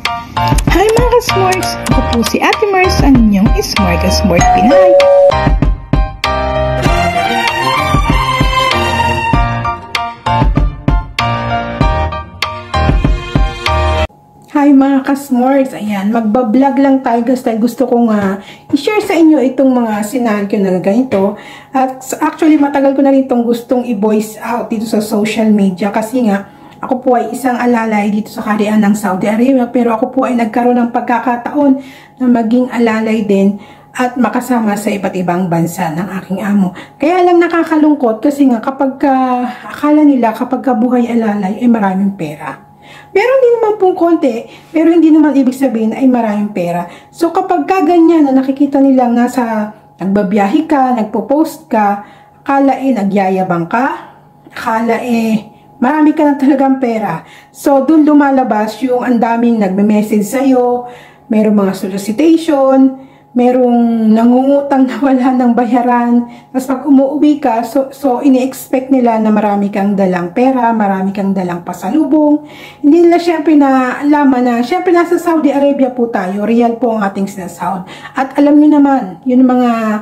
Hi mga ka-Smorts! Ako po si Ate Mars, ang inyong Smart ka Smart Pinay. Hi mga ka-Smorts! Ayan, magbablog lang tayo guys dahil gusto kong i-share sa inyo itong mga scenario na ganito. At actually, matagal ko na rin itong gustong i-voice out dito sa social media kasi nga, ako po ay isang alalay dito sa kaharian ng Saudi Arabia, pero ako po ay nagkaroon ng pagkakataon na maging alalay din at makasama sa iba't ibang bansa ng aking amo. Kaya lang nakakalungkot kasi nga kapag akala nila kapag buhay alalay ay maraming pera. Pero hindi naman pong konti, pero hindi naman ibig sabihin ay maraming pera. So kapag ganyan na nakikita nilang nagbabiyahe ka, nagpo-post ka, akala nagyayabang ka, akala marami ka na talagang pera. So, dun lumalabas yung ang daming nagme-message sa'yo, merong mga solicitation, merong nangungutang na wala ng bayaran. Tapos pag umuwi ka, so ini-expect nila na marami kang dalang pera, marami kang dalang pasalubong. Hindi nila syempre na alaman na, syempre nasa Saudi Arabia po tayo, real po ang ating sinasahod. At alam nyo naman, yun mga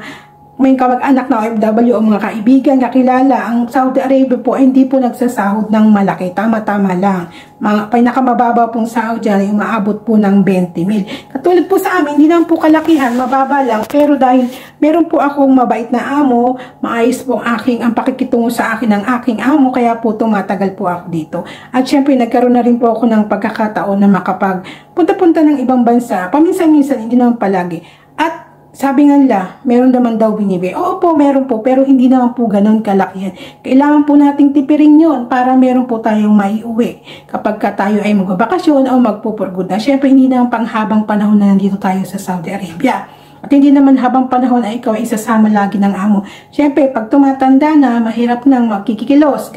may kamag-anak na OFW o mga kaibigan, kakilala, ang Saudi Arabia po ay hindi po nagsasahod ng malaki. Tama-tama lang. Mga pinakamababa pong sahod dyan ay umaabot po ng 20 mil. Katulad po sa amin, hindi naman po kalakihan, mababa lang. Pero dahil meron po akong mabait na amo, maayos po ang pakikitungo sa akin ng aking amo, kaya po tumatagal po ako dito. At syempre, nagkaroon na rin po ako ng pagkakataon na makapag punta-punta ng ibang bansa. Paminsan-minsan, hindi naman palagi. At sabi nga nila, meron naman daw binibigay. Oo po, meron po, pero hindi naman po ganun kalakihan. Kailangan po nating tipirin yun para meron po tayong maiuwi kapag tayo ay magbabakasyon o magpupurgod na. Siyempre, hindi naman panghabang panahon na nandito tayo sa Saudi Arabia. At hindi naman habang panahon ay ikaw ay isasama lagi ng amo. Siyempre, pag tumatanda na, mahirap nang magkikilos.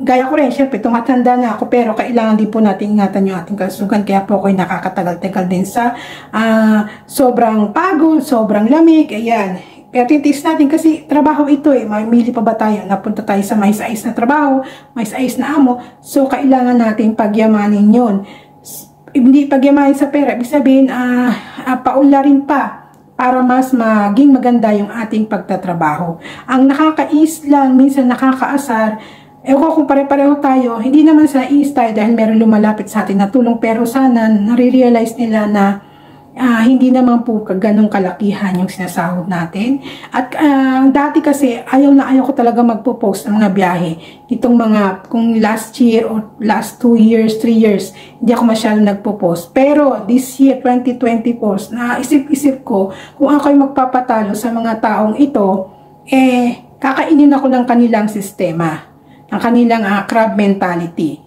Gaya ko rin, syempre, tumatanda na ako, pero kailangan din po natin ingatan yung ating kalusugan. Kaya po ako'y nakakatagal-tagal din sa sobrang pagod, sobrang lamig, ayan. Pero titiis natin kasi trabaho ito mamili pa ba tayo? Napunta tayo sa mais-ais na trabaho, mais-ais na amo, so kailangan natin pagyamanin yun. Hindi pagyamanin sa pera, ibig sabihin, paunlarin pa para mas maging maganda yung ating pagtatrabaho. Ang nakakais lang, minsan nakakaasar, ewan ko kung pare-pareho tayo, hindi naman sa tayo dahil meron lumalapit sa atin na tulong, pero sana nare-realize nila na hindi naman po ganong kalakihan yung sinasahod natin. At dati kasi ayaw ko talaga magpo-post ng mga biyahe. Itong kung last year or last 2 years, 3 years, hindi ako masyadong nagpo-post. Pero this year, 2024, naisip-isip ko kung ako'y magpapatalo sa mga taong ito, kakainin ako ng kanilang sistema, ang kanilang crab mentality.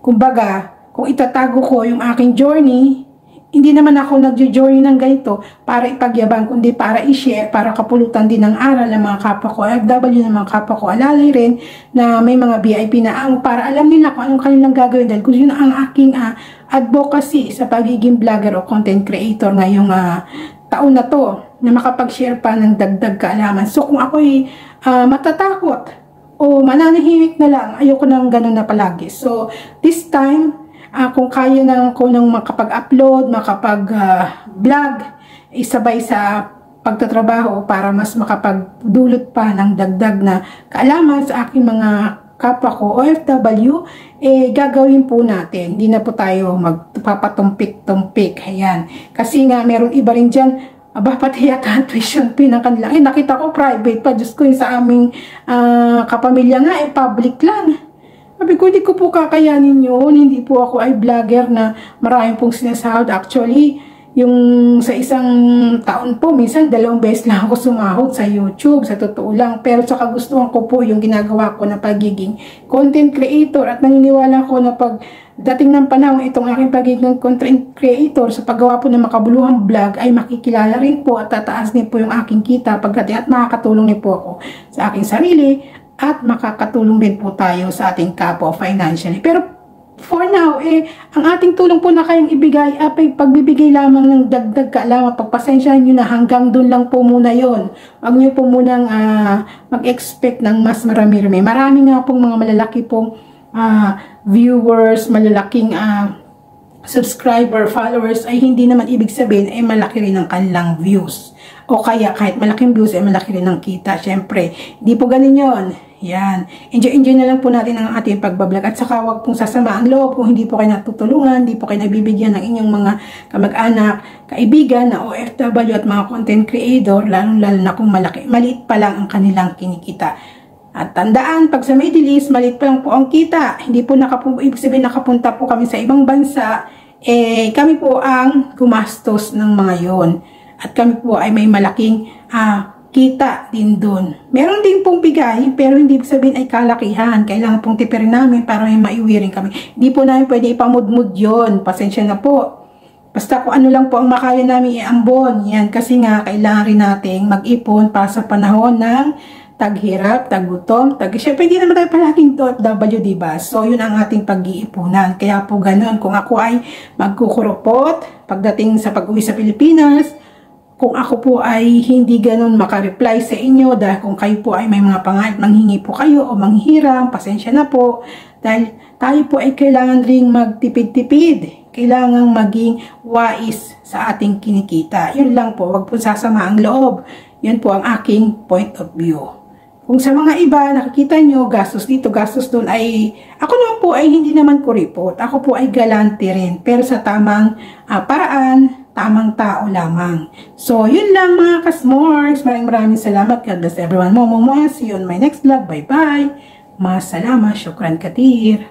Kumbaga, kung itatago ko yung aking journey, hindi naman ako nagjo-journey ng ganito para ipagyabang, kundi para i-share, para kapulutan din ng aral ng mga kapwa ko OFW, ng mga kapwa ko alalay rin, na may mga VIP na para alam nila kung anong kanilang gagawin. Dahil kung yun ang aking advocacy sa pagiging vlogger o content creator ngayong taon na to, na makapag-share pa ng dagdag kaalaman. So kung ako'y matatakot o mananahimik na lang, ayoko nang ganun na palagi. So, this time, kung kaya ko nang makapag-upload, makapag-vlog, isabay sa pagtatrabaho para mas makapagdulot pa ng dagdag na kaalaman sa aking mga kapwa ko OFW, gagawin po natin. Hindi na po tayo magpapatumpik-tumpik. Ayan. Kasi nga, merong iba rin dyan, pati yata tuition fee ng kanila. Nakita ko private pa. Diyos ko, sa aming kapamilya nga, public lang. Sabi ko, hindi ko po kakayanin yun. Hindi po ako ay vlogger na maraming pong sinasahod. Actually, yung sa isang taon po, minsan 2 beses lang ako sumahod sa YouTube, sa totoo lang. Pero sa kagustuhan ko po yung ginagawa ko na pagiging content creator, at naniniwala ko na pag dating ng panahon itong aking pagiging content creator sa paggawa po ng makabuluhang vlog ay makikilala rin po at tataas din po yung aking kita pagdating, at makakatulong din po ako sa aking sarili at makakatulong din po tayo sa ating kapwa financially. Pero for now, ang ating tulong po na kayang ibigay ay pagbibigay lamang ng dagdag kaalaman. Pagpasensyahan nyo na hanggang doon lang po muna yon. Huwag nyo po munang mag-expect ng mas marami-rami. Marami nga pong mga malalaki pong viewers, malalaking subscriber, followers, ay hindi naman ibig sabihin ay malaki rin ang kanilang views. O kaya kahit malaking views ay malaki rin ang kita. Syempre, hindi po ganun yun. Yan. Enjoy na lang po natin ang ating pagbablog. At saka wag pong sasama ang loob kung hindi po kayo natutulungan, hindi po kayo nabibigyan ng inyong mga kamag-anak, kaibigan na OFW at mga content creator, lalo na kung maliit pa lang ang kanilang kinikita. At tandaan, pag sa Middle East, maliit pa lang po ang kita. Hindi po ibig sabihin nakapunta po kami sa ibang bansa, kami po ang gumastos ng mga yon. At kami po ay may malaking kita din doon. Meron din pong bigay, pero hindi sabihin ay kalakihan. Kailangan pong tipirin namin para may maiuwi rin kami. Hindi po namin pwede ipamudmud yon. Pasensya na po. Basta kung ano lang po ang makaya namin iambon. Yan, kasi nga kailangan rin nating mag-ipon para sa panahon ng taghirap, taggutom, Siyempre, hindi naman tayo palaging OFW, diba? So, yun ang ating pag-iipunan. Kaya po ganun. Kung ako ay magkukurupot pagdating sa pag-uwi sa Pilipinas, kung ako po ay hindi ganun makareply sa inyo, dahil kung kayo po ay may mga pangalit, manghingi po kayo o manghiram, pasensya na po. Dahil tayo po ay kailangan ring magtipid-tipid. Kailangan maging wais sa ating kinikita. Yun lang po, wag po sasama ang loob. Yun po ang aking point of view. Kung sa mga iba, nakikita nyo, gastos dito, gastos doon, ay, ako naman po ay hindi naman kuripot. Ako po ay galante rin. Pero sa tamang paraan, tamang tao lamang. So, yun lang mga kasmorgs. Maraming salamat. God bless everyone. See you on my next vlog. Bye-bye. Masalama. Syukran katir.